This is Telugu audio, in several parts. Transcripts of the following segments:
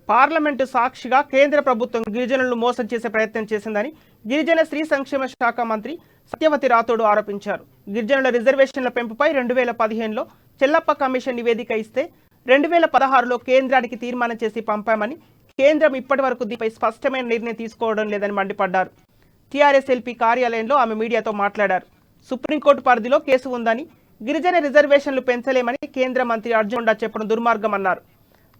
పార్లమెంటు సాక్షిగా కేంద్ర ప్రభుత్వం గిరిజనులను మోసం చేసే ప్రయత్నం చేసిందని గిరిజన స్త్రీ సంక్షేమ శాఖ మంత్రి సత్యవతి రాథోడ్ ఆరోపించారు. గిరిజనుల రిజర్వేషన్ల పెంపుపై 2015లో చెల్లప్ప కమిషన్ నివేదిక ఇస్తే 2016లో కేంద్రానికి తీర్మానం చేసి పంపామని, కేంద్రం ఇప్పటి వరకు దీనిపై స్పష్టమైన నిర్ణయం తీసుకోవడం లేదని మండిపడ్డారు. టీఆర్ఎస్ ఎల్పీ కార్యాలయంలో ఆమె మీడియాతో మాట్లాడారు. సుప్రీంకోర్టు పరిధిలో కేసు ఉందని, గిరిజన రిజర్వేషన్లు పెంచలేమని కేంద్ర మంత్రి అర్జున్ చెప్పడం దుర్మార్గమన్నారు.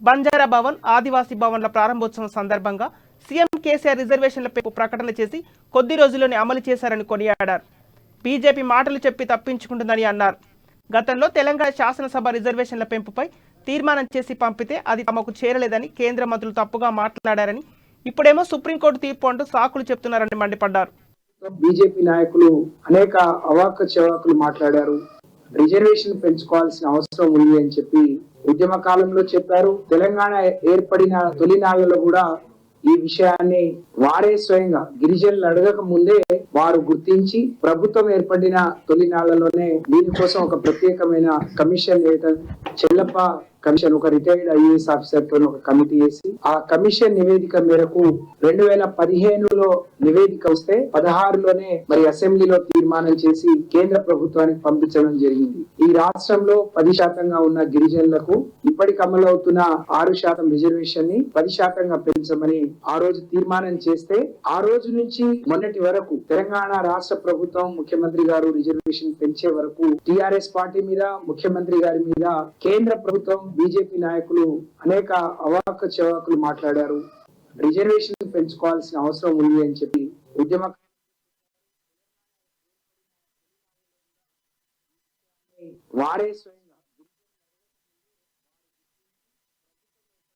బంజారా భవన్, ఆదివాసీ భవన్ల ప్రారంభోత్సవం సందర్భంగా సీఎం కేసీఆర్ రిజర్వేషన్ల పెంపు ప్రకటన చేసి కొద్ది రోజుల్లోనే అమలు చేశారని కొనియాడారు. బీజేపీ మాటలు చెప్పి తప్పించుకుంటుందని అన్నారు. గతంలో తెలంగాణ శాసనసభ రిజర్వేషన్ల పెంపుపై తీర్మానం చేసి పంపితే అది తమకు చేరలేదని కేంద్ర మంత్రులు తప్పుగా మాట్లాడారని, ఇప్పుడేమో సుప్రీంకోర్టు తీర్పు అంటూ సాకులు చెప్తున్నారని మండిపడ్డారు. బీజేపీ నాయకులు అనేక అవాక చవాకులు మాట్లాడారు. రిజర్వేషన్ పెంచుకోవాల్సిన అవసరం ఉంది అని చెప్పి ఉద్యమ కాలంలో చెప్పారు. తెలంగాణ ఏర్పడిన తొలినాళ్లలో కూడా ఈ విషయాన్ని వారే స్వయంగా గిరిజనులు అడగక ముందే వారు గుర్తించి ప్రభుత్వం ఏర్పడిన తొలినాళ్లలోనే దీనికోసం ఒక ప్రత్యేకమైన కమిషన్ వేయటం, చెల్లప్ప కమిషన్, ఒక రిటైర్డ్ ఐఏఎస్ ఆఫీసర్ తో ఒక కమిటీ వేసి ఆ కమిషన్ నివేదిక మేరకు 2015లో నివేదిక వస్తే 16లోనే మరి అసెంబ్లీలో తీర్మానం చేసి కేంద్ర ప్రభుత్వానికి పంపించడం జరిగింది. ఈ రాష్ట్రంలో 10% ఉన్న గిరిజనులకు ఇప్పటికి అమలవుతున్న 6% రిజర్వేషన్ ని 10%గా పెంచమని ఆ రోజు తీర్మానం చేస్తే, ఆ రోజు నుంచి మొన్నటి వరకు తెలంగాణ రాష్ట్ర ప్రభుత్వం, ముఖ్యమంత్రి గారు రిజర్వేషన్ పెంచే వరకు టిఆర్ఎస్ పార్టీ మీద, ముఖ్యమంత్రి గారి మీద కేంద్ర ప్రభుత్వం, బీజేపీ నాయకులు అనేక అవాక చవాకులు మాట్లాడారు. రిజర్వేషన్ పెంచుకోవాల్సిన అవసరం ఉంది అని చెప్పి ఉద్యమ వారే